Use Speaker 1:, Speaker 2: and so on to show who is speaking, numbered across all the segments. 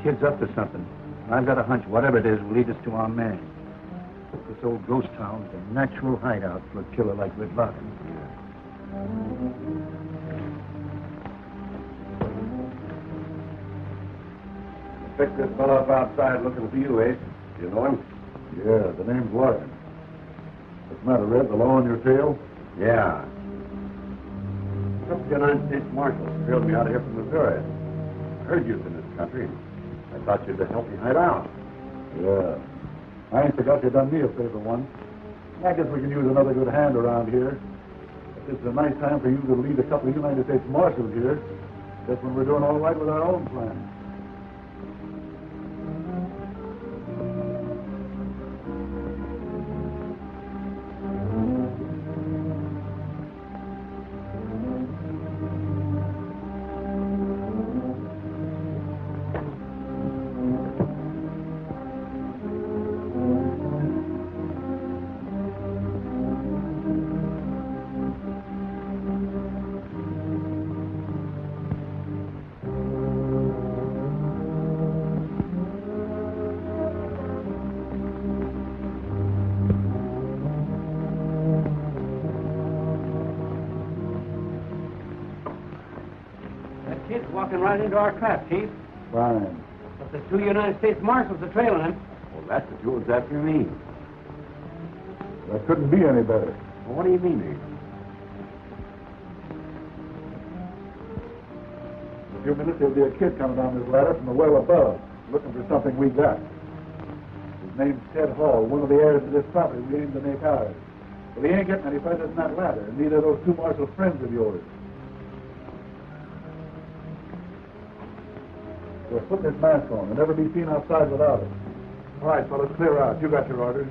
Speaker 1: kid's up to something. I've got a hunch whatever it is will lead us to our man. This old ghost town's a natural hideout for a killer like Red Larkin.
Speaker 2: Picked this fellow up outside looking for you, Ace. You know him?
Speaker 3: Yeah, the name's Larkin. What's the matter, Red? The law on your tail?
Speaker 2: Yeah. A couple of United States Marshals trailed me out of here from Missouri. I heard you'd in this country. I thought you'd help me hide out.
Speaker 3: Yeah. I ain't forgot you done me a favor once. I guess we can use another good hand around here. But this is a nice time for you to lead a couple of United States Marshals here. Just when we're doing all right with our own plans.
Speaker 1: Right into our trap, Chief.
Speaker 3: Fine.
Speaker 1: But the two United States Marshals are trailing him.
Speaker 2: Well, that's the jewels after me.
Speaker 3: That couldn't be any better.
Speaker 2: Well, what do you mean, Ace?
Speaker 3: In a few minutes, there'll be a kid coming down this ladder from the well above, looking for something we got. His name's Ted Hall, one of the heirs of this property we aim to make ours. But he ain't getting any further than that ladder, and neither are those two Marshal friends of yours. We're putting this mask on. We'll never be seen outside without it. All right, fellas, clear out. You got your orders.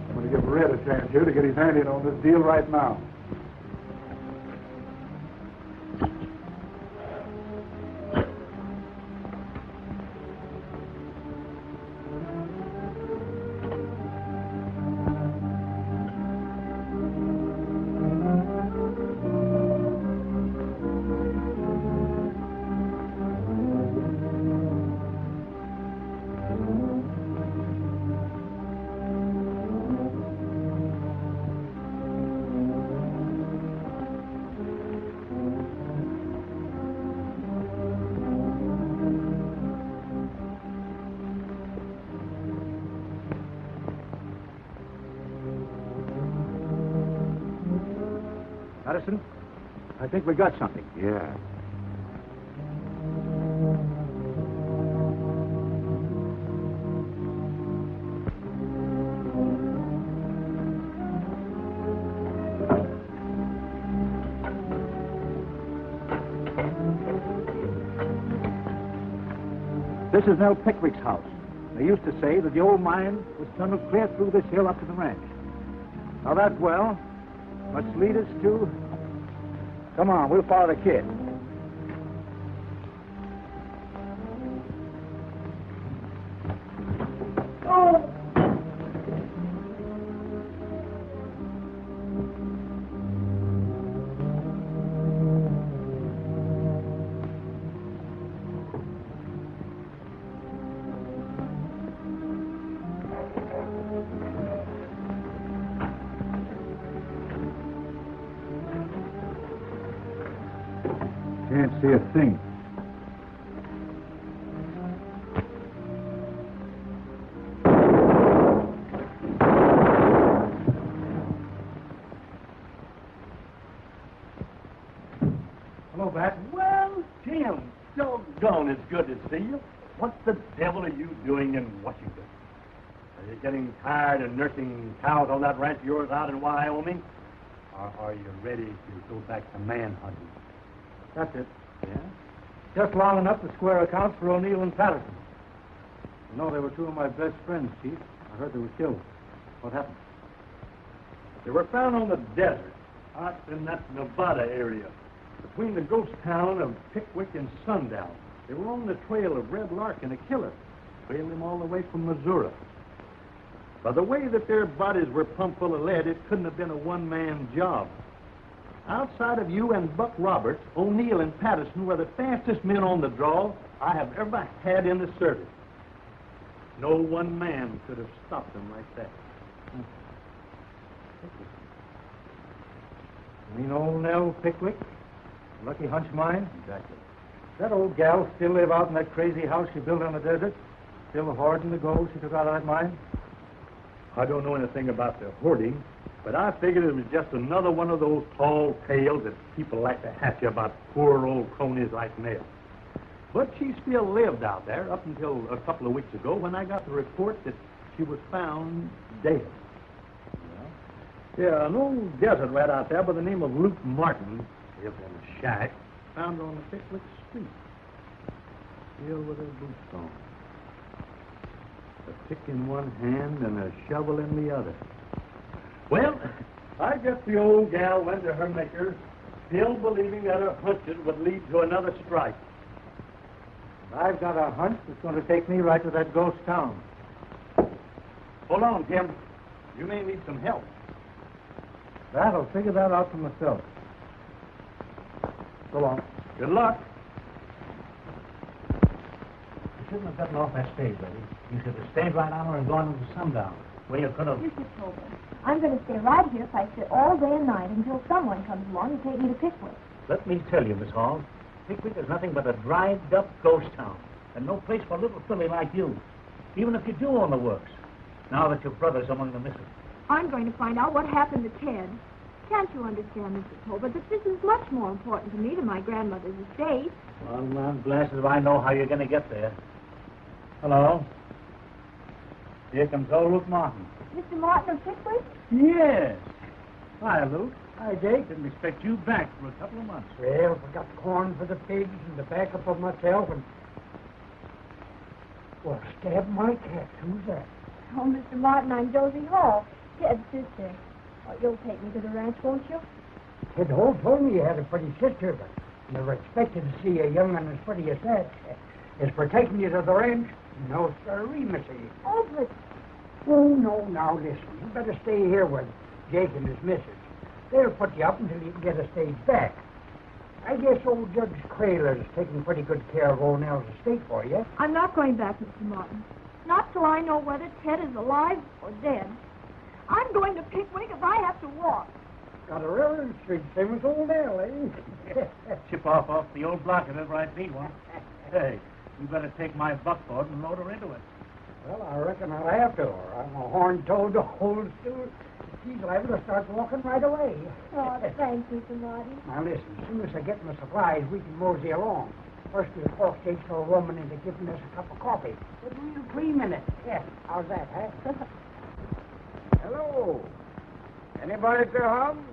Speaker 3: I'm going to give Red a chance here to get his hand in on this deal right now.
Speaker 1: Madison, I think we got something.
Speaker 2: Yeah.
Speaker 1: This is Nell Pickwick's house. They used to say that the old mine was tunneled clear through this hill up to the ranch. Now that well must lead us to... Come on, we'll follow the kid. Oh! Can't see a thing.
Speaker 4: Hello, Bat. Well, Tim, doggone, it's good to see you. What the devil are you doing in Washington? Are you getting tired of nursing cows on that ranch of yours out in Wyoming? Or are you ready to go back to manhunting?
Speaker 1: That's it.
Speaker 4: Yeah?
Speaker 1: Just long enough to square accounts for O'Neill and Patterson. You know, they were two of my best friends, Chief. I heard they were killed. What happened?
Speaker 4: They were found on the desert, out in that Nevada area, between the ghost town of Pickwick and Sundown. They were on the trail of Red Larkin, a killer, trailed him all the way from Missouri. By the way that their bodies were pumped full of lead, it couldn't have been a one-man job. Outside of you and Buck Roberts, O'Neill and Patterson were the fastest men on the draw I have ever had in the service. No one man could have stopped him like that.
Speaker 1: You mean old Nell Pickwick? Lucky Hunch mine?
Speaker 4: Exactly.
Speaker 1: That old gal still live out in that crazy house she built on the desert? Still hoarding the gold she took out of that mine?
Speaker 4: I don't know anything about the hoarding, but I figured it was just another one of those tall tales that people like to hatch about poor old cronies like Nell. But she still lived out there up until a couple of weeks ago when I got the report that she was found dead. Yeah, an old desert rat out there by the name of Luke Martin lived in a shack found her on the Pickwick Street, still with her boots on. A pick in one hand and a shovel in the other. Well, I guess the old gal went to her maker, still believing that her hunches would lead to another strike.
Speaker 1: I've got a hunch that's going to take me right to that ghost town.
Speaker 4: Hold on, Tim. You may need some help.
Speaker 1: I'll figure that out for myself. So long.
Speaker 4: Good luck.
Speaker 1: You shouldn't have gotten off that stage, buddy. You should have stayed right on her and gone until sundown. Where you could have...
Speaker 5: Mr. Tobin, I'm going to stay right here if I sit all day and night until someone comes along and take me to Pickwick.
Speaker 6: Let me tell you, Miss Hall, Pickwick is nothing but a dried-up ghost town, and no place for a little filly like you, even if you do own the works, now that your brother's among the missing.
Speaker 5: I'm going to find out what happened to Ted. Can't you understand, Mr. Tobin, that this is much more important to me than my grandmother's estate?
Speaker 6: Well, I'm blessed if I know how you're going to get there.
Speaker 1: Hello. Here comes old Luke Martin.
Speaker 5: Mr. Martin of Pickwick?
Speaker 1: Yes. Hi, Luke. Hi, Jake. Didn't expect you back for a couple of months.
Speaker 7: Well, we got corn for the pigs and the backup of myself and... Well, stab my cat. Who's that?
Speaker 5: Oh, Mr. Martin, I'm Josie Hall, Ted's sister. Oh, you'll take me to the ranch, won't you?
Speaker 7: Ted Holt told me you had a pretty sister, but never expected to see a young one as pretty as that. Is for taking you to the ranch? No, sirree, missy.
Speaker 5: Oh, but...
Speaker 7: Oh, no, now listen. You better stay here with Jake and his missus. They'll put you up until you can get a stage back. I guess old Judge Crayler's taking pretty good care of old Nell's estate for you.
Speaker 5: I'm not going back, Mr. Martin. Not till I know whether Ted is alive or dead. I'm going to Pickwick if I have to walk.
Speaker 7: Got a railroad street, same as old Nell, eh?
Speaker 1: Chip off the old block if ever I see one. Hey, you better take my buckboard and load her into it.
Speaker 7: Well, I reckon I'll have to, or I'm a horn-toed old stool. She's liable to start walking right away.
Speaker 5: Oh, thanks, Mr. Martin.
Speaker 7: Now, listen, as soon as I get my supplies, we can mosey along. First, we'll talk Jake to a woman into giving us a cup of coffee. With real cream in it. Yeah, how's that, huh?
Speaker 8: Hello. Anybody at their home?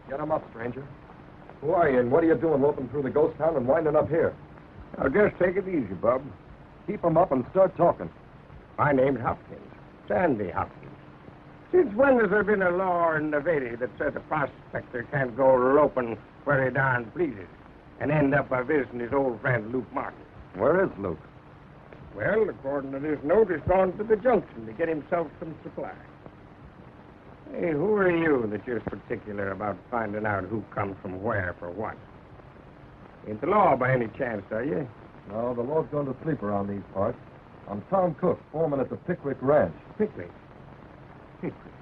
Speaker 9: Get him up, stranger. Who are you, and what are you doing loping through the ghost town and winding up here?
Speaker 8: Now, just take it easy, bub.
Speaker 9: Keep him up and start talking.
Speaker 8: My name's Hopkins, Sandy Hopkins. Since when has there been a law in Nevada that says a prospector can't go loping where he darn pleases and end up by visiting his old friend Luke Martin?
Speaker 9: Where is Luke?
Speaker 8: Well, according to this note, he's gone to the junction to get himself some supplies. Hey, who are you that you're particular about finding out who comes from where for what? Ain't the law by any chance, are you?
Speaker 9: No, the law's going to sleep around these parts. I'm Tom Cook, foreman at the Pickwick Ranch.
Speaker 8: Pickwick? Pickwick.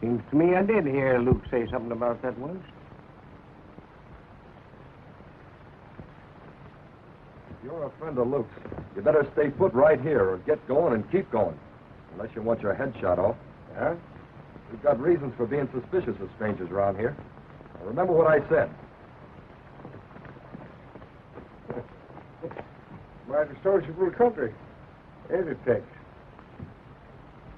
Speaker 8: Seems to me I did hear Luke say something about that once.
Speaker 9: If you're a friend of Luke's, you better stay put right here or get going and keep going. Unless you want your head shot off.
Speaker 8: Yeah?
Speaker 9: We've got reasons for being suspicious of strangers around here. Now, remember what I said.
Speaker 8: Mighty sociable country. Ain't it, Tex?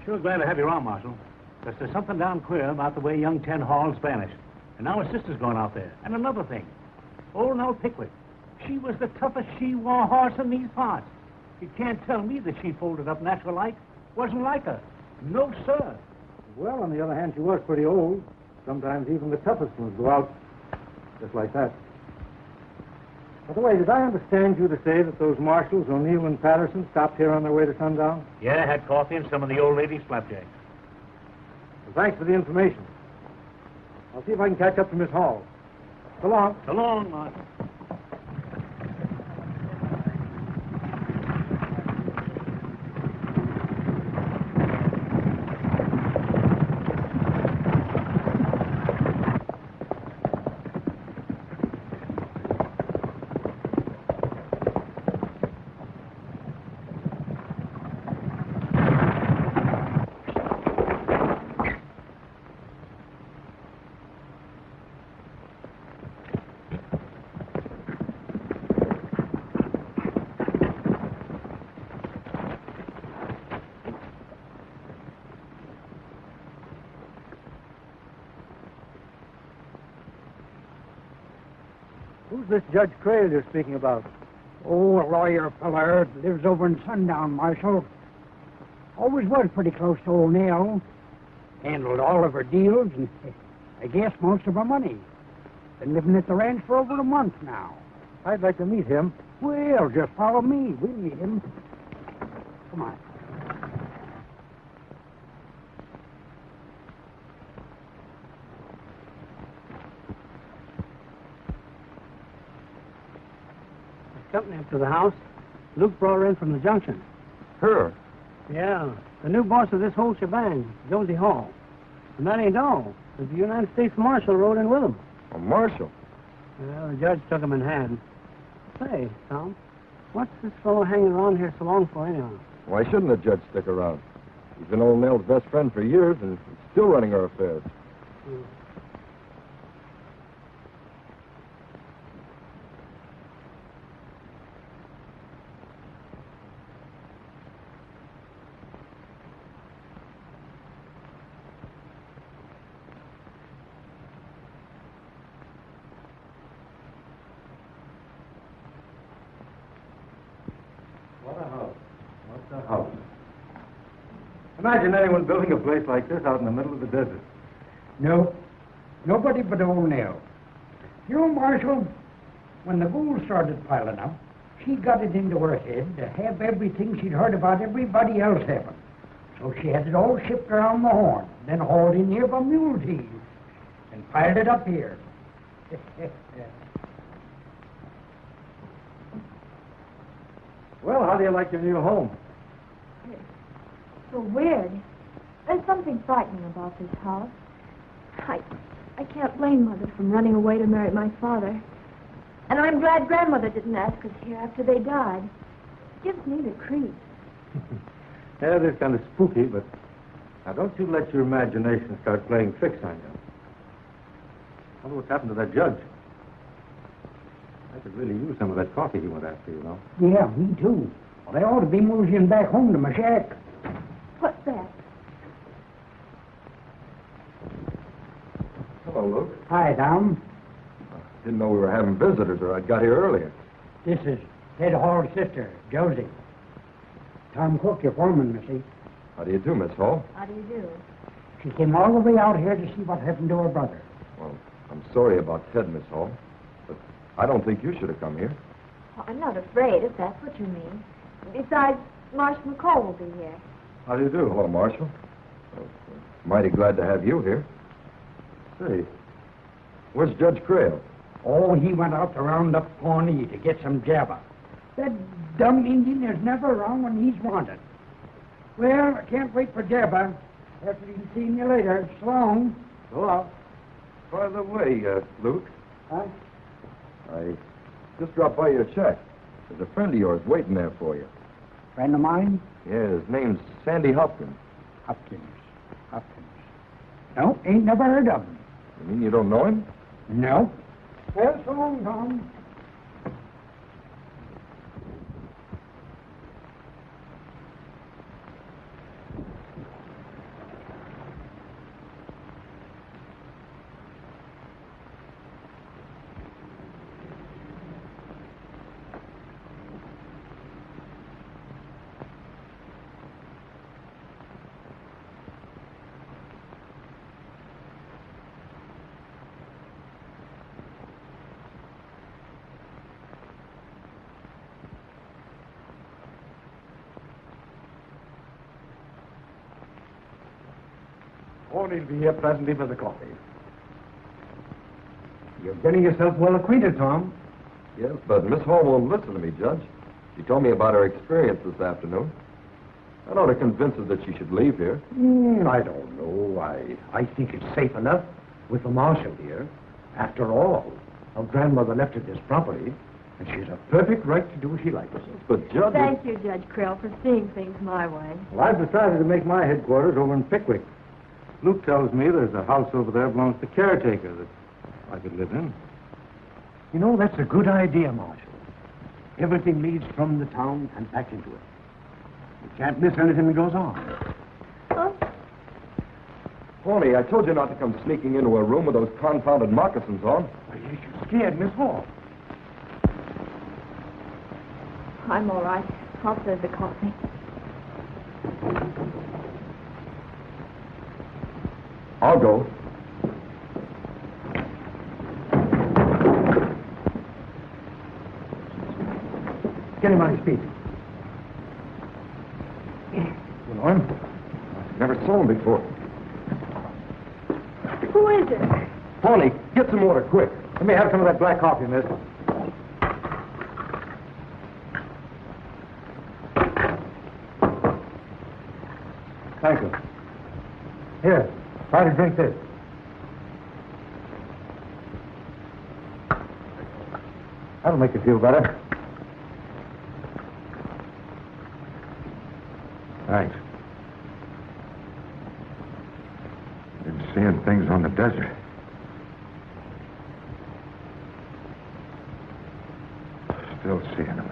Speaker 6: Sure glad to have you around, Marshal. Because there's something down queer about the way young Ted Hall's vanished. And now his sister's gone out there. And another thing. Old Nell Pickwick. She was the toughest she-war horse in these parts. You can't tell me that she folded up natural like. Wasn't like her. No, sir.
Speaker 1: Well, on the other hand, she was pretty old. Sometimes even the toughest ones go out just like that. By the way, did I understand you to say that those marshals, O'Neill and Patterson, stopped here on their way to sundown?
Speaker 6: Yeah, had coffee and some of the old ladies' flapjacks.
Speaker 1: Well, thanks for the information. I'll see if I can catch up to Miss Hall. So long.
Speaker 6: So long, Marshal.
Speaker 1: Who's this Judge Crail you're speaking about?
Speaker 7: Oh, a lawyer feller lives over in Sundown, Marshal. Always was pretty close to old Nell. Handled all of her deals and I guess most of her money. Been living at the ranch for over a month now.
Speaker 1: I'd like to meet him.
Speaker 7: Well, just follow me. We'll meet him. Come on.
Speaker 10: Company up to the house. Luke brought her in from the junction.
Speaker 9: Her?
Speaker 10: Yeah, the new boss of this whole shebang, Josie Hall. And that ain't all. The United States Marshal rode in with him.
Speaker 9: A marshal?
Speaker 10: Well, the judge took him in hand. Say, Tom, what's this fellow hanging around here so long for anyhow?
Speaker 9: Why shouldn't the judge stick around? He's been old Nell's best friend for years and he's still running her affairs.
Speaker 1: Imagine anyone building a place like this out in the middle of the desert.
Speaker 7: No, nobody but old Nell. You know, Marshal, when the gold started piling up, she got it into her head to have everything she'd heard about everybody else having. So she had it all shipped around the Horn, then hauled in here by mule teams, and piled it up here.
Speaker 1: Well, how do you like your new home?
Speaker 5: So weird. There's something frightening about this house. I can't blame Mother from running away to marry my father. And I'm glad Grandmother didn't ask us here after they died. It gives me the creeps.
Speaker 1: Yeah, it is kind of spooky, but now don't you let your imagination start playing tricks on you. I wonder what's happened to that judge. I could really use some of that coffee he went after, you know.
Speaker 7: Yeah, me too. Well, they ought to be moving back home to my shack.
Speaker 5: What's that?
Speaker 9: Hello, Luke.
Speaker 7: Hi, Tom.
Speaker 9: Didn't know we were having visitors or I'd got here earlier.
Speaker 7: This is Ted Hall's sister, Josie. Tom Cook, your foreman, Missy.
Speaker 9: How do you do, Miss Hall?
Speaker 5: How do you do?
Speaker 7: She came all the way out here to see what happened to her brother.
Speaker 9: Well, I'm sorry about Ted, Miss Hall, but I don't think you should have come here.
Speaker 5: Well, I'm not afraid, if that's what you mean. Besides, Marshal McCoy will be here.
Speaker 1: How do you do?
Speaker 9: Hello, Marshal. Mighty glad to have you here. Say, where's Judge Crail?
Speaker 7: Oh, he went out to round up Pawnee to get some jabba. That dumb Indian is never around when he's wanted. Well, I can't wait for jabba. After he's seen you later. So long.
Speaker 1: So long.
Speaker 9: By the way, Luke,
Speaker 7: Huh?
Speaker 9: I just dropped by your check. There's a friend of yours waiting there for you.
Speaker 7: Friend of mine?
Speaker 9: Yeah, his name's Sandy Hopkins.
Speaker 7: Hopkins. No, ain't never heard of him.
Speaker 9: You mean you don't know him?
Speaker 7: No. Well, so long, Tom.
Speaker 1: Pony'll be here presently for the coffee.
Speaker 11: You're getting yourself well acquainted, Tom.
Speaker 9: Yes, but Miss Hall won't listen to me, Judge. She told me about her experience this afternoon. I ought to convince her that she should leave here.
Speaker 11: I don't know. I think it's safe enough with the marshal here. After all, her grandmother left her this property, and she has a perfect right to do as she likes.
Speaker 9: But, Judge...
Speaker 5: Thank you, Judge Krill, for seeing things my way.
Speaker 1: Well, I've decided to make my headquarters over in Pickwick. Luke tells me there's a house over there belongs to the caretaker that I could live in.
Speaker 11: You know, that's a good idea, Marshal. Everything leads from the town and back into it. You can't miss anything that goes on.
Speaker 5: Oh,
Speaker 9: Pony, I told you not to come sneaking into a room with those confounded moccasins on.
Speaker 11: You scared Miss Hall.
Speaker 5: I'm all right. I'll serve the coffee.
Speaker 9: I'll go.
Speaker 11: Get him on his feet.
Speaker 9: You know him? Never saw him before.
Speaker 5: Who is it?
Speaker 9: Pony, get some water, quick.
Speaker 1: Let me have some of that black coffee, miss. Thank you. Here, try to drink this. That'll make you feel better.
Speaker 3: Thanks. Been seeing things on the desert. Still seeing them.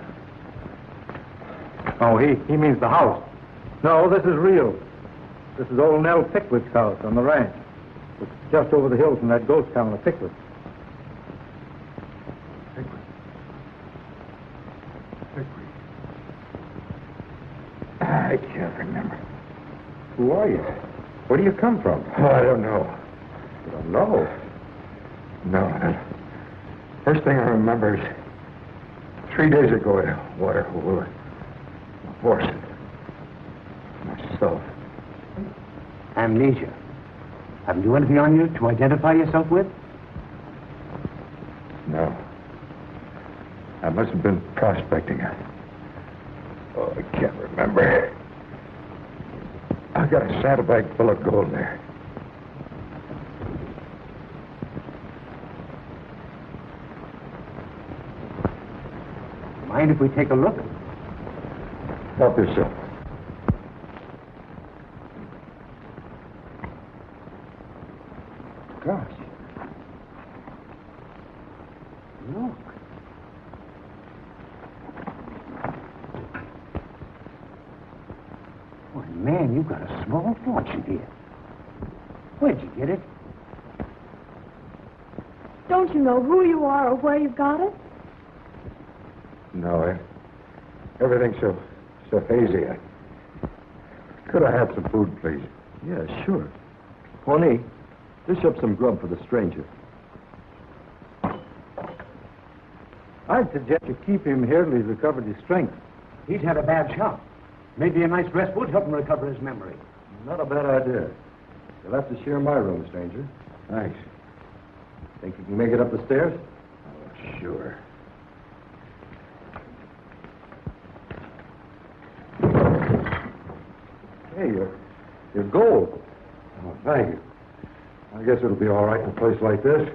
Speaker 1: Oh, he means the house. No, this is real. This is old Nell Pickwick's house on the ranch. It's just over the hill from that ghost town of Pickwick.
Speaker 3: I can't remember. Who are you? Where do you come from? Oh, I don't know. You don't know? No. The first thing I remember is 3 days ago at a water hole, a horse, myself.
Speaker 11: Amnesia. Haven't you anything on you to identify yourself with?
Speaker 3: No. I must have been prospecting. Oh, I can't remember. I got a saddlebag full of gold there.
Speaker 11: Mind if we take a look?
Speaker 3: Help yourself.
Speaker 11: Gosh. Look. Why, man, you've got a small fortune here. Where'd you get it?
Speaker 5: Don't you know who you are or where you got it?
Speaker 3: No, everything's so hazy. Could I have some food, please?
Speaker 9: Yeah, sure. Pony, dish up some grub for the stranger.
Speaker 1: I'd suggest you keep him here till he's recovered his strength.
Speaker 11: He's had a bad shock. Maybe a nice rest would help him recover his memory.
Speaker 9: Not a bad idea. You'll have to share my room, stranger.
Speaker 3: Thanks.
Speaker 9: Think you can make it up the stairs?
Speaker 3: Oh, sure.
Speaker 9: Hey, your gold.
Speaker 3: Oh, thank you. I guess it'll be all right in a place like this.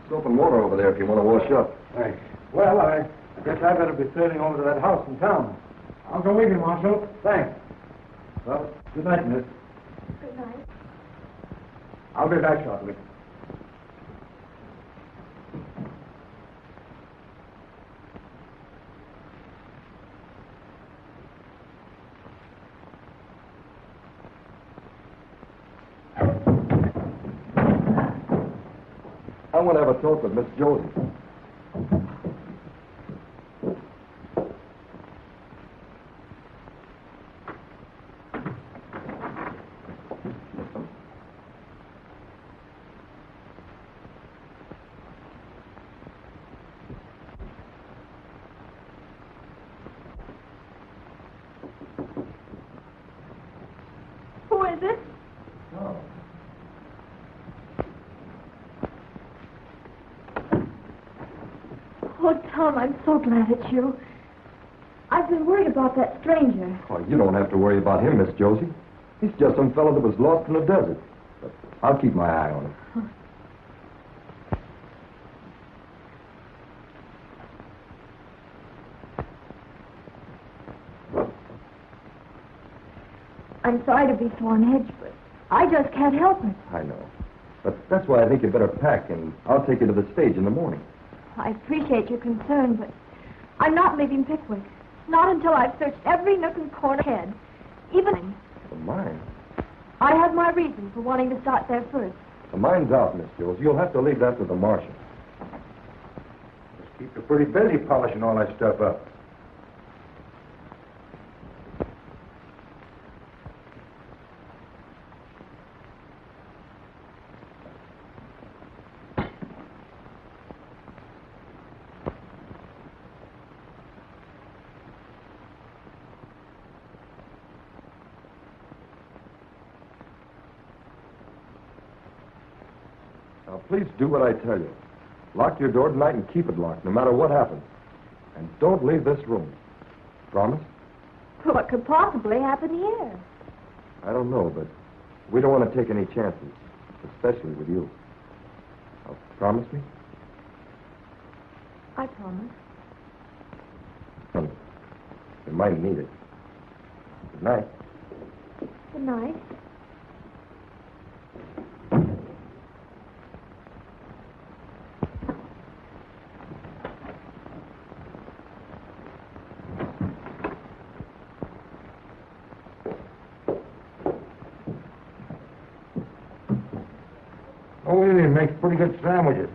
Speaker 9: Soap and water over there if you want to wash up.
Speaker 1: Thanks. Well, I guess I better be sailing over to that house in town. I'll go with you, Marshal. Thanks. Well, good night, miss.
Speaker 5: Good night.
Speaker 1: I'll be back shortly.
Speaker 9: I want to have a talk with Miss Josie.
Speaker 5: Who is it? Oh, Tom, I'm so glad it's you. I've been worried about that stranger.
Speaker 9: Oh, you don't have to worry about him, Miss Josie. He's just some fellow that was lost in the desert. But I'll keep my eye on him.
Speaker 5: I'm sorry to be so on edge, but I just can't help it.
Speaker 9: I know. But that's why I think you'd better pack, and I'll take you to the stage in the morning.
Speaker 5: I appreciate your concern, but I'm not leaving Pickwick. Not until I've searched every nook and corner ahead. Even...
Speaker 9: The mine?
Speaker 5: I have my reason for wanting to start there first.
Speaker 9: The mine's out, Miss Josie. You'll have to leave that to the marshal.
Speaker 3: Just keep you pretty busy polishing all that stuff up.
Speaker 9: Now, please do what I tell you. Lock your door tonight and keep it locked, no matter what happens. And don't leave this room. Promise?
Speaker 5: What could possibly happen here?
Speaker 9: I don't know, but we don't want to take any chances, especially with you. Now, promise me?
Speaker 5: I promise.
Speaker 9: You might need it. Good night.
Speaker 5: Good night.
Speaker 3: Oh, he makes pretty good sandwiches.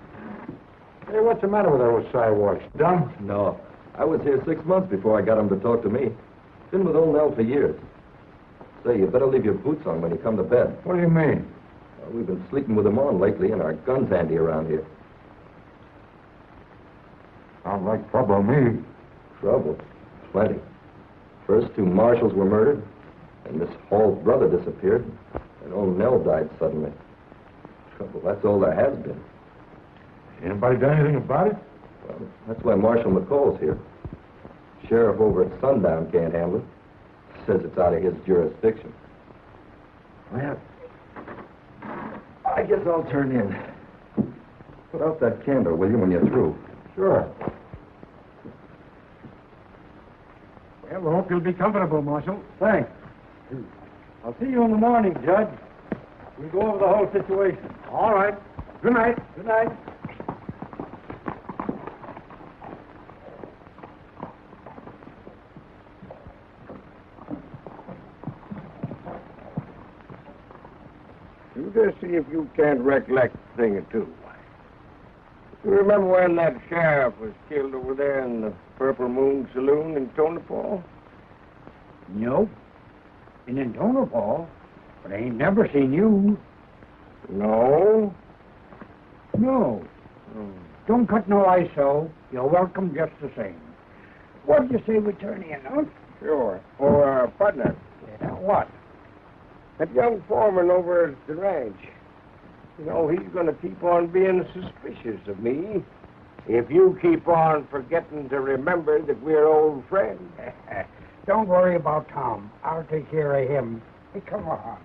Speaker 3: Hey, what's the matter with those sidewalks? Dumb?
Speaker 9: No. I was here 6 months before I got him to talk to me. Been with old Nell for years. Say, you better leave your boots on when you come to bed.
Speaker 3: What do you mean?
Speaker 9: Well, we've been sleeping with them on lately, and our guns handy around here.
Speaker 3: Sounds like trouble to me.
Speaker 9: Trouble? Plenty. First 2 marshals were murdered, and Miss Hall's brother disappeared, and old Nell died suddenly. Trouble, that's all there has been.
Speaker 3: Anybody done anything about it?
Speaker 9: Well, that's why Marshal McCoy's here. Sheriff over at Sundown can't handle it. Says it's out of his jurisdiction. Well, I guess I'll turn in. Put out that candle, will you, when you're through?
Speaker 3: Sure. Well, I hope you'll be comfortable, Marshal.
Speaker 1: Thanks. I'll see you in the morning, Judge. We'll go over the whole situation.
Speaker 3: All right. Good night.
Speaker 1: Good night.
Speaker 8: You just see if you can't recollect a thing or two. You remember when that sheriff was killed over there in the Purple Moon Saloon in Tonopah?
Speaker 7: No. Been in Tonopah, but I ain't never seen you.
Speaker 8: No?
Speaker 7: No. Don't cut no ISO. You're welcome just the same. What'd you say we turn in, huh?
Speaker 8: Sure. Or, partner.
Speaker 7: Yeah, what?
Speaker 8: That young foreman over at the ranch. You know, he's going to keep on being suspicious of me if you keep on forgetting to remember that we're old friends.
Speaker 7: Don't worry about Tom. I'll take care of him. Hey, come on.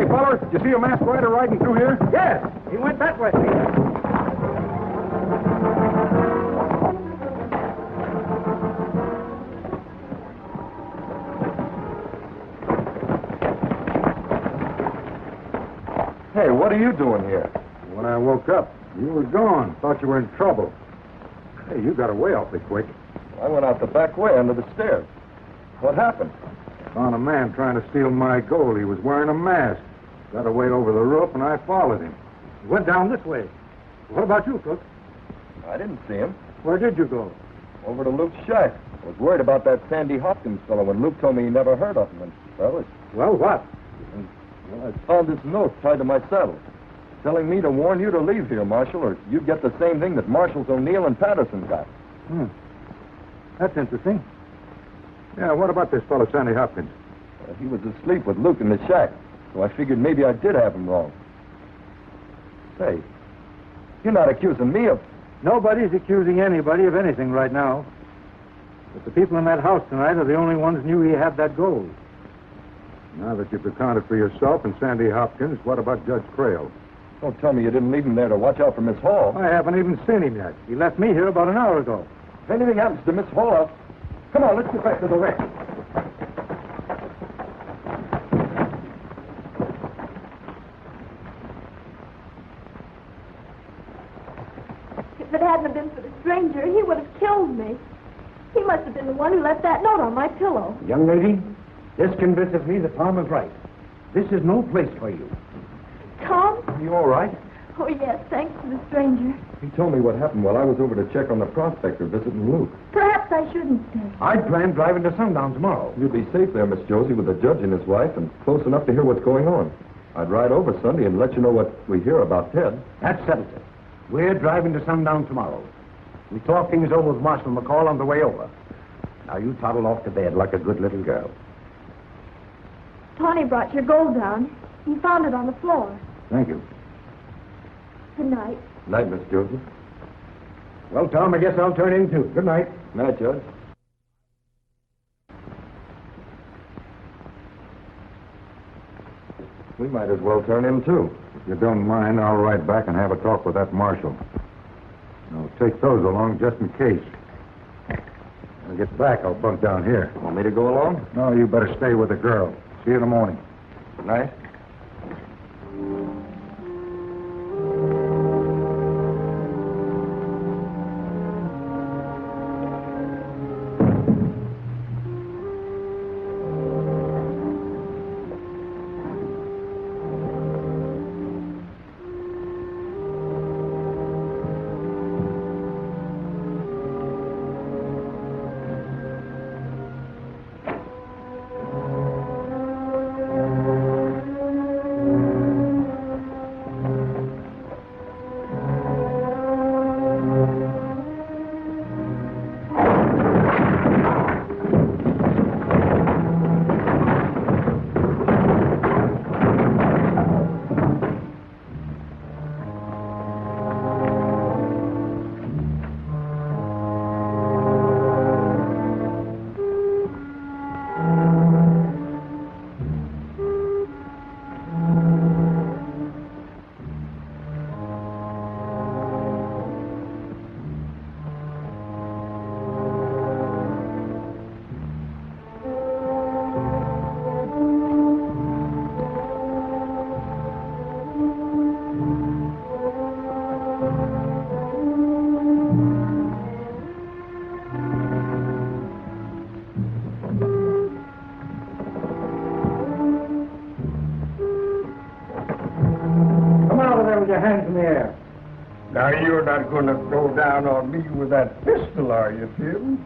Speaker 3: Hey, feller, did you see a masked rider riding through here?
Speaker 10: Yes, he went that way.
Speaker 9: Hey, what are you doing here?
Speaker 3: When I woke up, you were gone. Thought you were in trouble. Hey, you got away awfully quick.
Speaker 9: I went out the back way under the stairs. What happened?
Speaker 3: Found a man trying to steal my gold. He was wearing a mask. Got away over the roof, and I followed him.
Speaker 10: He went down this way. What about you, Cook?
Speaker 9: I didn't see him.
Speaker 10: Where did you go?
Speaker 9: Over to Luke's shack. I was worried about that Sandy Hopkins fellow when Luke told me he never heard of him. And,
Speaker 10: Well, what?
Speaker 9: I found this note tied to my saddle, telling me to warn you to leave here, Marshal, or you'd get the same thing that Marshals O'Neill and Patterson got.
Speaker 10: That's interesting.
Speaker 3: Yeah, what about this fellow, Sandy Hopkins?
Speaker 9: He was asleep with Luke in the shack, so I figured maybe I did have him wrong. Say, you're not accusing me of...
Speaker 10: Nobody's accusing anybody of anything right now. But the people in that house tonight are the only ones knew he had that gold.
Speaker 3: Now that you've accounted for yourself and Sandy Hopkins, what about Judge Crail?
Speaker 9: Don't tell me you didn't leave him there to watch out for Miss Hall.
Speaker 3: I haven't even seen him yet.
Speaker 10: He left me here about an hour ago.
Speaker 9: If anything happens to Miss Hall, come on, let's get back to the wreck.
Speaker 5: If it hadn't been for the stranger, he would have killed me. He must have been the one who left that note on my pillow.
Speaker 11: Young lady, this convinces me that Tom is right. This is no place for you.
Speaker 5: Tom?
Speaker 11: Are you all right?
Speaker 5: Oh, yes, thanks to the stranger.
Speaker 9: He told me what happened while I was over to check on the prospector visiting Luke.
Speaker 5: Perhaps I shouldn't stay.
Speaker 11: I'd planned driving to Sundown tomorrow.
Speaker 9: You'd be safe there, Miss Josie, with the judge and his wife, and close enough to hear what's going on. I'd ride over Sunday and let you know what we hear about Ted.
Speaker 11: That settles it. We're driving to Sundown tomorrow. We talk things over with Marshal McCall on the way over. Now you toddle off to bed like a good little girl.
Speaker 5: Tawny brought your gold down. He found it on the floor.
Speaker 3: Thank you.
Speaker 5: Good night.
Speaker 9: Night, Miss Josie.
Speaker 11: Well, Tom, I guess I'll turn in too. Good night.
Speaker 9: Night, Judge. We might as well turn in, too.
Speaker 3: If you don't mind, I'll ride back and have a talk with that marshal. I'll take those along just in case. When I get back, I'll bunk down here.
Speaker 9: Want me to go along?
Speaker 3: No, you better stay with the girl. See you in the morning.
Speaker 9: Good night.
Speaker 10: Your hands in the air.
Speaker 8: Now, you're not going to go down on me with that pistol, are you, Tim?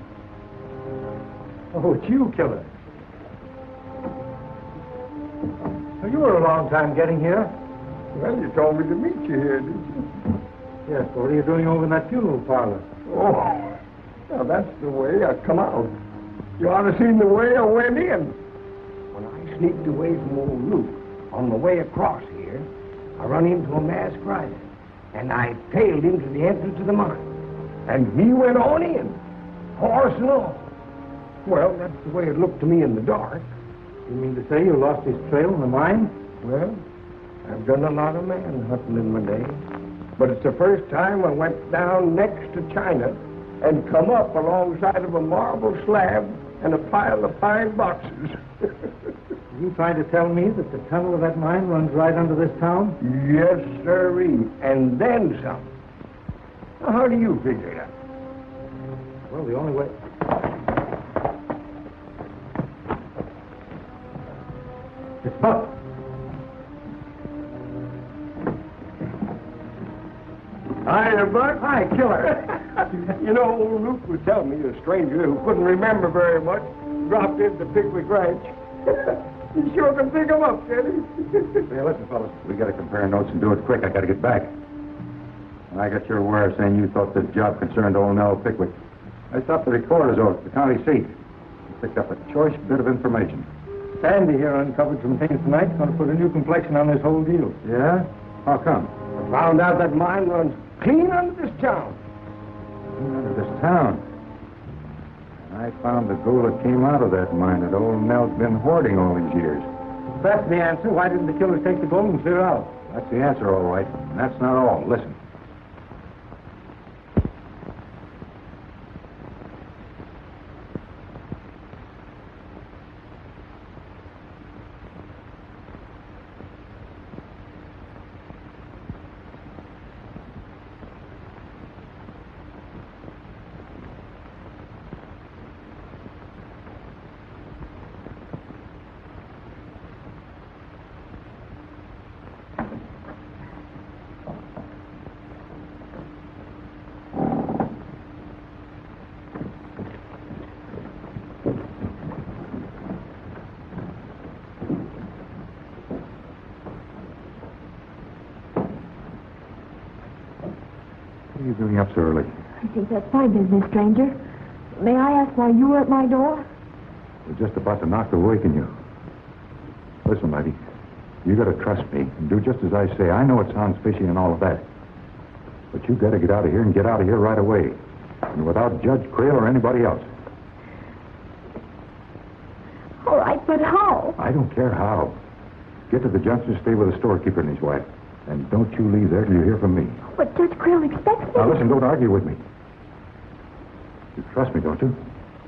Speaker 10: Oh, it's you, killer. So you were a long time getting here.
Speaker 8: Well, you told me to meet you here, didn't you?
Speaker 10: Yes, but what are you doing over in that funeral parlor?
Speaker 8: Oh, now that's the way I come out. You ought to seen the way I went in. When I sneaked away from old Luke, on the way across here, I run into a masked rider, and I tailed him to the entrance of the mine. And he went on in, horse and all. Well, that's the way it looked to me in the dark.
Speaker 10: You mean to say you lost his trail in the mine?
Speaker 8: Well, I've done a lot of man hunting in my day. But it's the first time I went down next to China and come up alongside of a marble slab and a pile of pine boxes.
Speaker 1: Are you trying to tell me that the tunnel of that mine runs right under this town?
Speaker 8: Yes, sirree. And then some. Now, how do you figure that?
Speaker 1: Well, the only way... It's Buck.
Speaker 8: Hi, Buck. Hi, Killer. You know, old Luke was telling me a stranger who couldn't remember very much dropped into Pickwick Ranch. You sure can pick him up, can he?
Speaker 2: Hey, listen, fellas. We got to compare notes and do it quick. I got to get back. When I got your wire saying you thought this job concerned old Nell Pickwick, I stopped the recorder's office, the county seat, and picked up a choice bit of information.
Speaker 1: Sandy here uncovered some things tonight. Going to put a new complexion on this whole deal.
Speaker 2: Yeah? How come?
Speaker 8: I found out that mine runs clean under this town.
Speaker 2: Clean under this town? I found the gold that came out of that mine that old Nell's been hoarding all these years.
Speaker 1: If that's the answer, why didn't the killers take the gold and clear out?
Speaker 2: That's the answer, all right. And that's not all. Listen. What are you doing up so early?
Speaker 5: I think that's my business, stranger. May I ask why you were at my door?
Speaker 2: We're just about to knock to waken you. Listen, lady, you got to trust me and do just as I say. I know it sounds fishy and all of that, but you got to get out of here and get out of here right away, and without Judge Creel or anybody else.
Speaker 5: All right, but how?
Speaker 2: I don't care how. Get to the junction, stay with the storekeeper and his wife, and don't you leave there till you hear from me.
Speaker 5: But Judge Creel expects me.
Speaker 2: Now listen, don't argue with me. You trust me, don't you?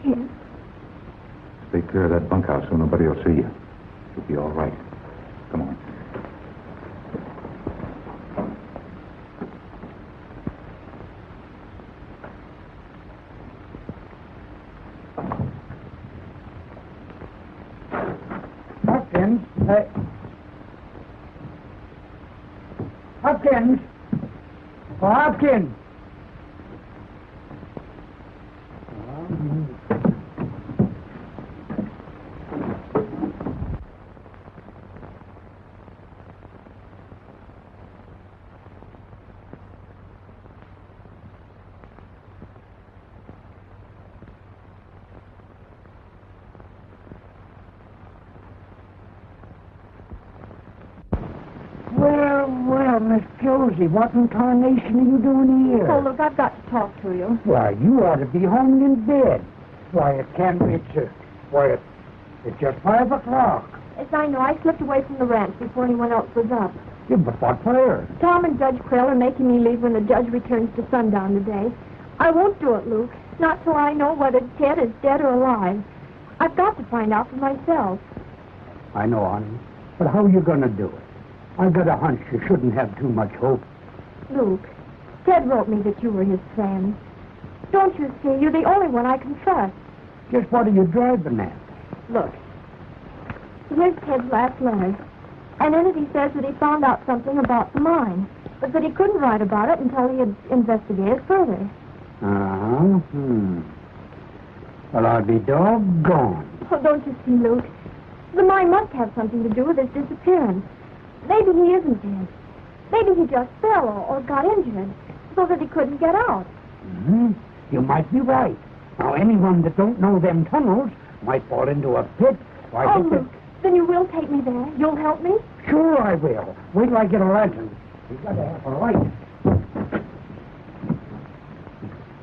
Speaker 5: Yes.
Speaker 2: Stay clear of that bunkhouse so nobody will see you. You'll be all right. Come on.
Speaker 7: Hopkins, Hopkins! Oh, Hopkins! Well, Miss Josie, what in tarnation are you doing here?
Speaker 5: Oh, look, I've got to talk to you.
Speaker 7: Why, you ought to be home in bed. Why, it can't be. It's just 5 o'clock.
Speaker 5: Yes, I know. I slipped away from the ranch before anyone else was up.
Speaker 7: Yeah, but what for?
Speaker 5: Tom and Judge Creel are making me leave when the judge returns to sundown today. I won't do it, Luke. Not till I know whether Ted is dead or alive. I've got to find out for myself.
Speaker 7: I know, honey. But how are you going to do it? I've got a hunch you shouldn't have too much hope.
Speaker 5: Luke, Ted wrote me that you were his friend. Don't you see? You're the only one I can trust.
Speaker 7: Just what are you driving at?
Speaker 5: Look, here's Ted's last letter. And in it he says that he found out something about the mine, but that he couldn't write about it until he had investigated further.
Speaker 7: Uh-huh. Well, I'll be doggone.
Speaker 5: Oh, don't you see, Luke? The mine must have something to do with his disappearance. Maybe he isn't dead. Maybe he just fell or got injured so that he couldn't get out.
Speaker 7: Mm-hmm. You might be right. Now, anyone that don't know them tunnels might fall into a pit.
Speaker 5: Oh, Luke, then you will take me there? You'll help me?
Speaker 7: Sure I will. Wait till I get a lantern. We've got to have a light.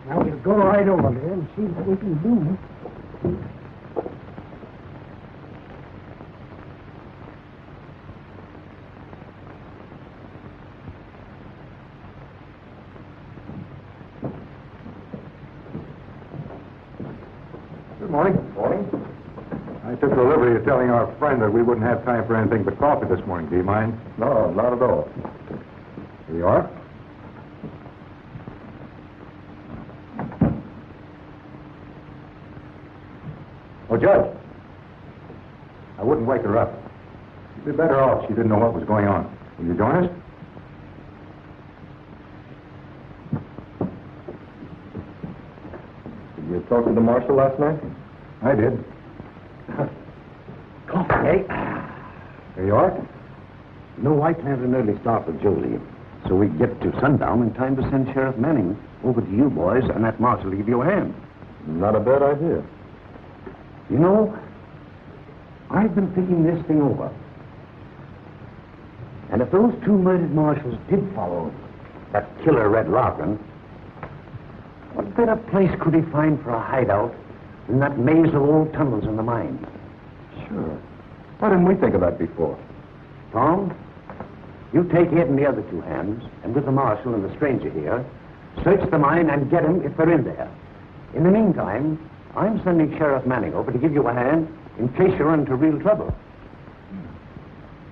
Speaker 7: Now, we'll go right over there and see what we can do.
Speaker 2: Good morning. Morning. I took the liberty of telling our friend that we wouldn't have time for anything but coffee this morning. Do you mind?
Speaker 9: No, not at all.
Speaker 2: Here you are. Oh, Judge. I wouldn't wake her up. She'd be better off if she didn't know what was going on. Will you join us?
Speaker 9: Did you talk to the marshal last night?
Speaker 2: I did.
Speaker 11: Coffee, eh?
Speaker 2: Here you are.
Speaker 11: No, I planned an early start with Josie, so we get to sundown in time to send Sheriff Manning over to you boys and that marshal to give you a hand.
Speaker 9: Not a bad idea.
Speaker 11: You know, I've been thinking this thing over. And if those two murdered marshals did follow that killer Red Larkin, what better place could he find for a hideout than that maze of old tunnels in the mine?
Speaker 9: Sure. Why didn't we think of that before?
Speaker 11: Tom, you take Ed and the other two hands, and with the marshal and the stranger here, search the mine and get them if they're in there. In the meantime, I'm sending Sheriff Manning over to give you a hand in case you run into real trouble.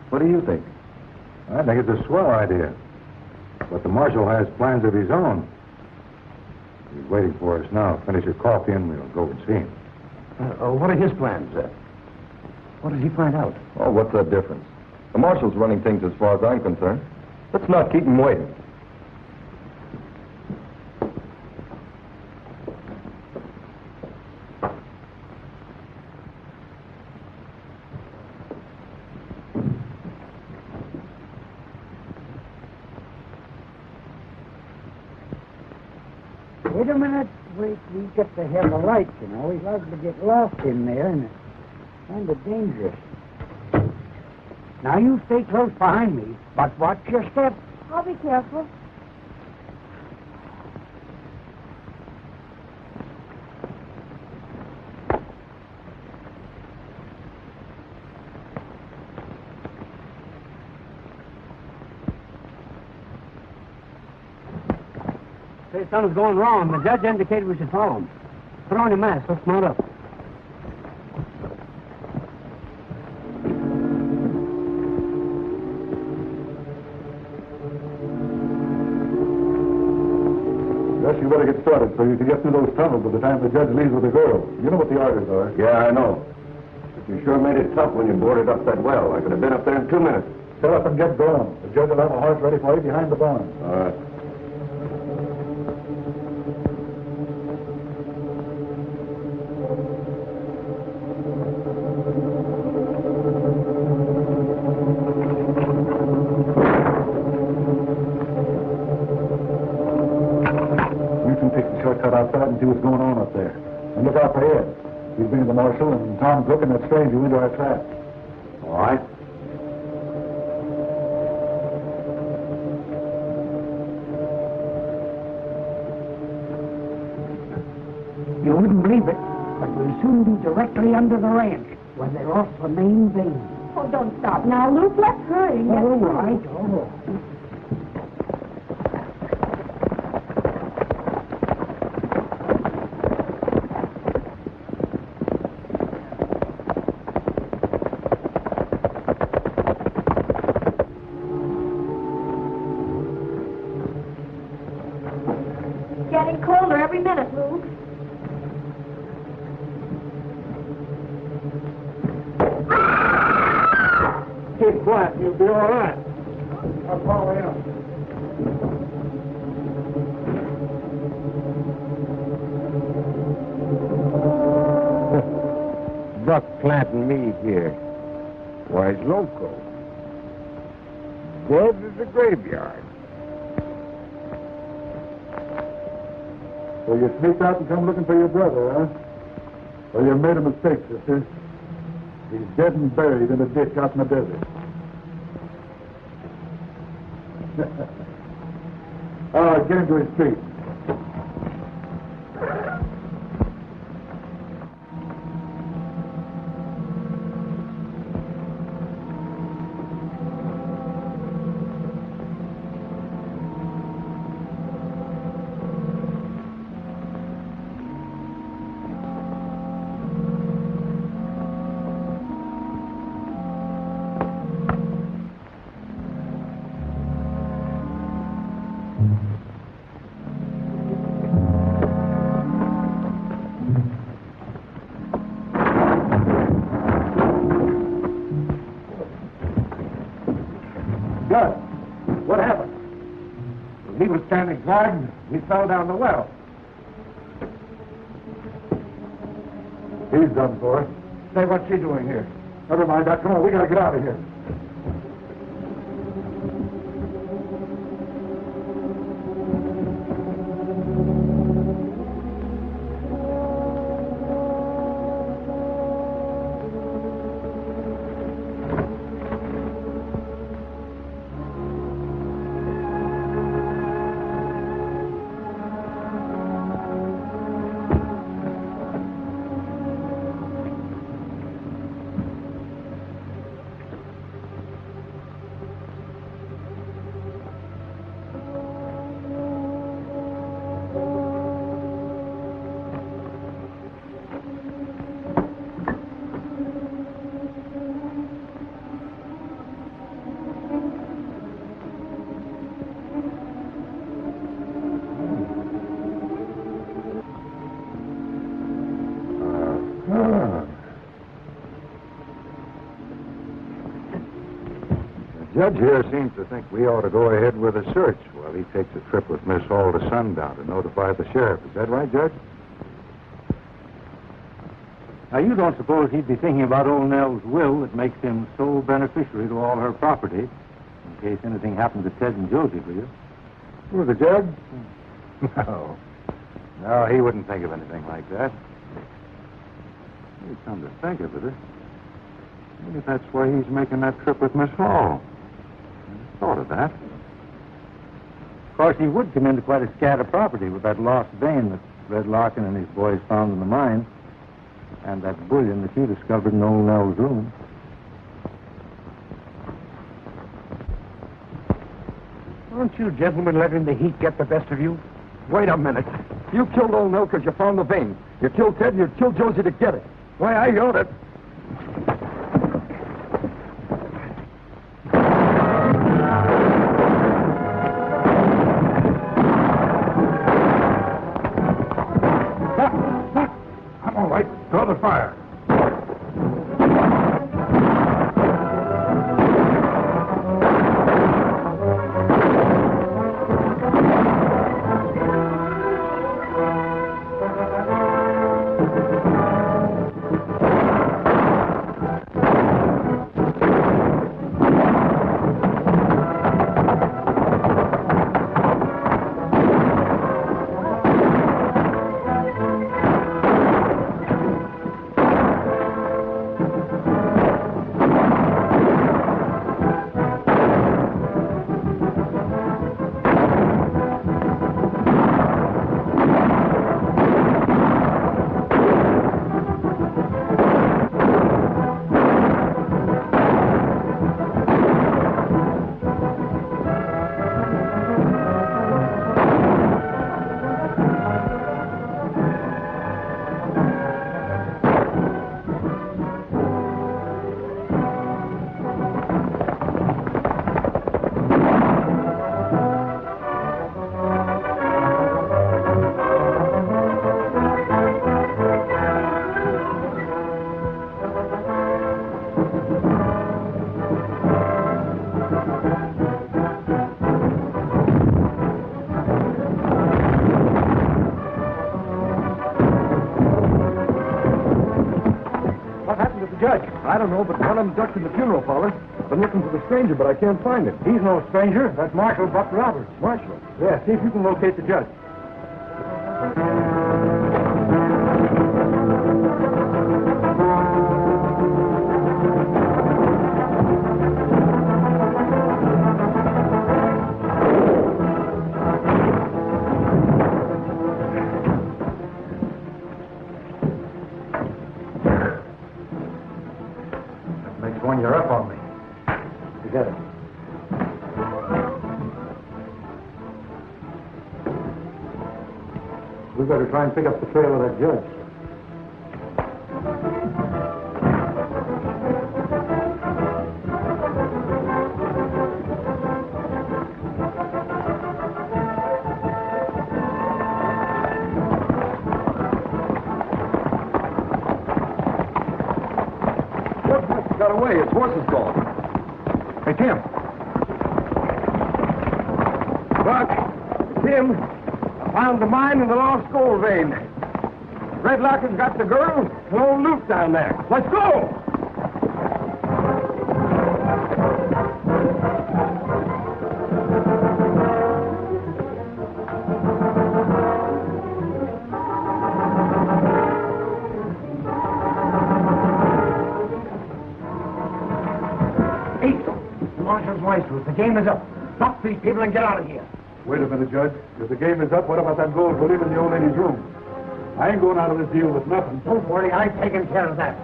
Speaker 9: What do you think?
Speaker 2: I think it's a swell idea. But the marshal has plans of his own. He's waiting for us now. Finish your coffee and we'll go and see him.
Speaker 11: What are his plans? What did he find out?
Speaker 9: Oh, what's the difference? The marshal's running things as far as I'm concerned. Let's not keep him waiting.
Speaker 7: Wait a minute. Wait, we get to have a light, you know. He's liable to get lost in there, and it's kind of dangerous. Now, you stay close behind me, but watch your step.
Speaker 5: I'll be careful.
Speaker 10: Say something's going wrong. The judge indicated we should follow him. Put on your mask. Let's mount up.
Speaker 3: Yes, you better get started so you can get through those tunnels by the time the judge leaves with the girl. You know what the orders are.
Speaker 11: Yeah, I know. But you sure made it tough when you boarded up that well. I could have been up there in 2 minutes.
Speaker 3: Set up and get going. The judge will have a horse ready for you behind the barn.
Speaker 11: All right.
Speaker 3: Outside and see what's going on up there. And look out for Ed. He's bringing the marshal, and Tom's looking that stranger into our trap.
Speaker 11: All right.
Speaker 7: You wouldn't believe it, but we'll soon be directly under the ranch, where they're off the main vein.
Speaker 5: Oh, don't stop now, Luke. Let's hurry and get
Speaker 7: All
Speaker 5: through.
Speaker 7: right, all right.
Speaker 5: Getting colder every minute, Luke.
Speaker 3: Keep quiet. You'll be all right. I'll follow him.
Speaker 8: Buck planting me here. Why, it's loco. Dead as a graveyard.
Speaker 3: So you sneaked out and come looking for your brother, huh? Well, you made a mistake, sister. He's dead and buried in a ditch out in the desert. All right, get him to his feet.
Speaker 1: Judge, what happened? He was standing guard and he fell down the well. He's done for. Say, what's she doing here? Never mind that. Come on, we gotta get out of here.
Speaker 2: The judge here seems to think we ought to go ahead with a search while he takes a trip with Miss Hall to Sundown to notify the sheriff. Is that right, Judge?
Speaker 1: Now, you don't suppose he'd be thinking about old Nell's will that makes him sole beneficiary to all her property, in case anything happened to Ted and Josie, do you?
Speaker 2: Who, the judge? No. No, he wouldn't think of anything like that. Hey, come to think of it, maybe that's why he's making that trip with Miss Hall. I thought of that.
Speaker 1: Of course, he would come into quite a scat of property with that lost vein that Red Larkin and his boys found in the mine, and that bullion that you discovered in old Nell's room.
Speaker 12: Aren't you gentlemen letting the heat get the best of you? Wait a minute. You killed old Nell because you found the vein. You killed Ted and you killed Josie to get it. Why, I ought it.
Speaker 2: I'm all right. Throw the fire.
Speaker 12: I don't know, but one of them ducked in the funeral parlor. I've been looking for the stranger, but I can't find him.
Speaker 1: He's no stranger. That's Marshal Buck Roberts.
Speaker 12: Marshal?
Speaker 1: Yeah, see if you can locate the judge.
Speaker 2: When you're up on me.
Speaker 1: You get it. We better try and pick up the trail of that judge.
Speaker 12: Got away. His horse is gone.
Speaker 2: Hey, Tim.
Speaker 8: Buck, Tim, I found the mine in the lost gold vein. Red Locker's got the girl and old Luke down there. Let's go!
Speaker 7: Marshal's wise to us. The game is up. Stop these people and get out of here.
Speaker 3: Wait a minute, Judge. If the game is up, what about that gold bullion in the old lady's room? I ain't going out of this deal with nothing.
Speaker 7: Don't worry, I've taken care of that.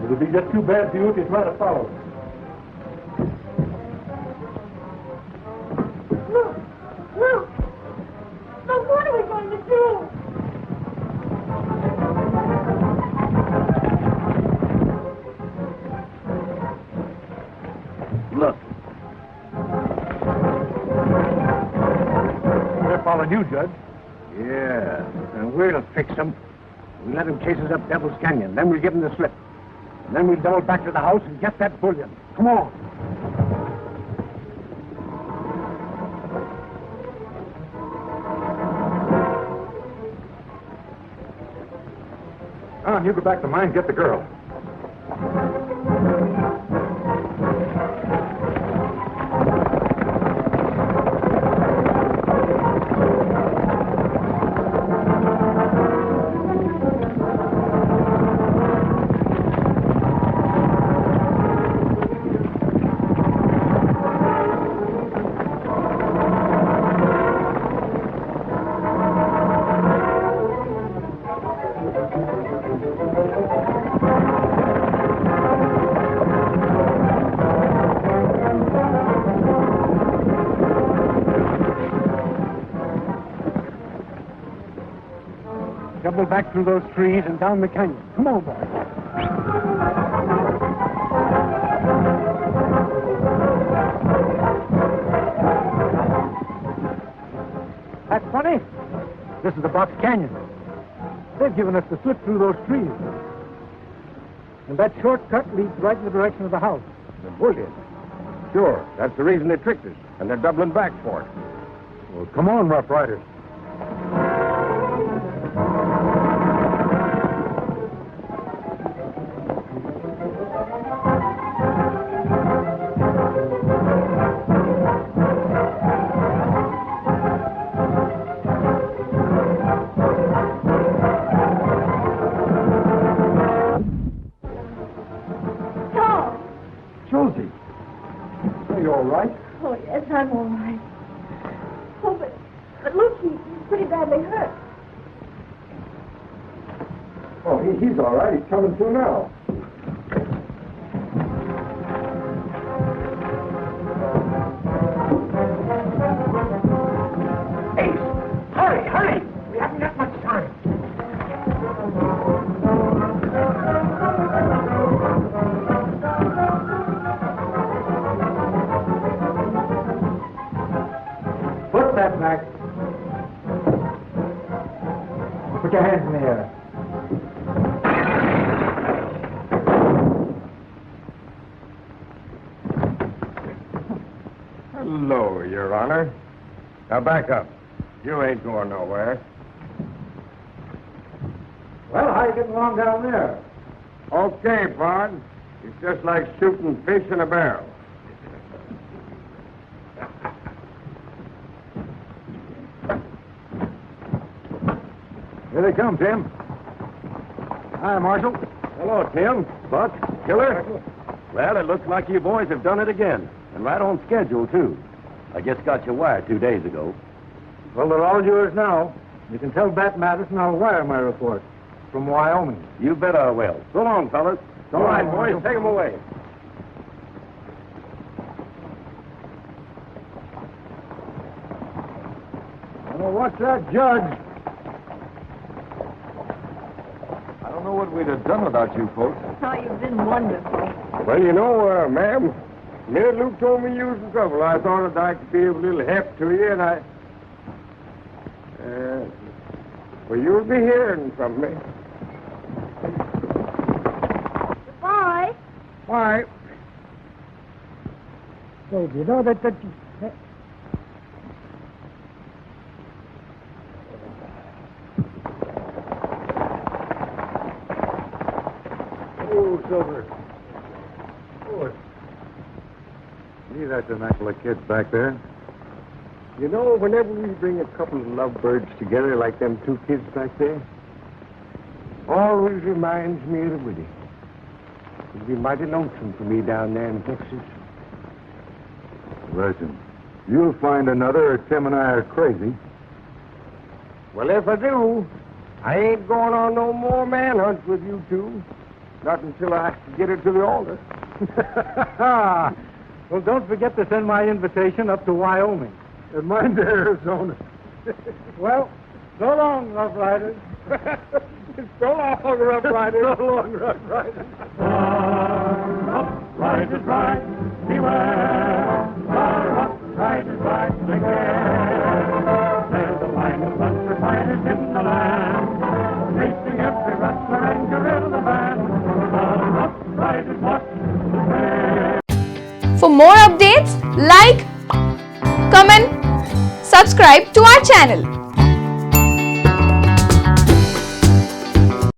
Speaker 3: It'll be just too bad for you if you try to follow.
Speaker 5: Look! Look! Look, what are we going to do?
Speaker 4: Look.
Speaker 3: They're following you, Judge.
Speaker 6: Yeah, and we'll fix them. We'll let them chase us up Devil's Canyon. Then we'll give them the slip. And then we'll double back to the house and get that bullion. Come on.
Speaker 2: You go back to mine, get the girl.
Speaker 6: Double back through those trees and down the canyon. Come on, boys. That's funny. This is the Box Canyon. They've given us the slip through those trees. And that shortcut leads right in the direction of the house.
Speaker 8: The bullion. Sure, that's the reason they tricked us, and they're doubling back for it.
Speaker 2: Well, come on, Rough Riders.
Speaker 5: Oh, yes, I'm all right. Oh, but look, he's pretty badly hurt.
Speaker 3: Oh, he's all right. He's coming to now.
Speaker 7: Ace, hurry! We haven't got much time.
Speaker 1: Put that back. Put your hands in the air.
Speaker 8: Hello, Your Honor. Now back up. You ain't going nowhere.
Speaker 1: Well, how you getting along down there?
Speaker 8: Okay, Bard. It's just like shooting fish in a barrel.
Speaker 2: Here they come, Tim. Hi, Marshal.
Speaker 13: Hello, Tim. Buck. Killer. Well, it looks like you boys have done it again. And right on schedule, too. I just got your wire 2 days ago.
Speaker 1: Well, they're all yours now. You can tell Bat Madison I'll wire my report. From Wyoming.
Speaker 13: You bet I will. So long, fellas.
Speaker 1: So
Speaker 13: All right,
Speaker 1: long,
Speaker 13: boys,
Speaker 1: Marshal.
Speaker 13: take them away.
Speaker 1: Now, what's that, Judge?
Speaker 2: I don't know what we'd have done without you folks.
Speaker 5: Oh, you've been wonderful.
Speaker 8: Well, you know, ma'am, Mayor Luke told me you was in trouble. I thought that I could be of a little help to you, and well, you'll be hearing from me.
Speaker 5: Goodbye.
Speaker 7: Say, do you know that...
Speaker 2: Silver. Oh, gee, that's a nice little kid back there.
Speaker 8: You know, whenever we bring a couple of lovebirds together like them two kids back there, always reminds me of the Willie. It'd be mighty lonesome for me down there in Texas.
Speaker 2: Listen, you'll find another, or Tim and I are crazy.
Speaker 8: Well, if I do, I ain't going on no more manhunts with you two. Not until I get her to the altar.
Speaker 1: Well, don't forget to send my invitation up to Wyoming.
Speaker 2: And mine to Arizona.
Speaker 1: Well, so long, Rough Riders.
Speaker 8: So long, Rough Riders.
Speaker 1: So long, Rough Riders.
Speaker 14: Rough Riders ride, beware. Rough Riders ride again. There's a line of thunder fighters in the land, racing every wrestler and guerrilla band. The Rough Riders watch the train.
Speaker 15: For more updates, like, comment, subscribe to our channel.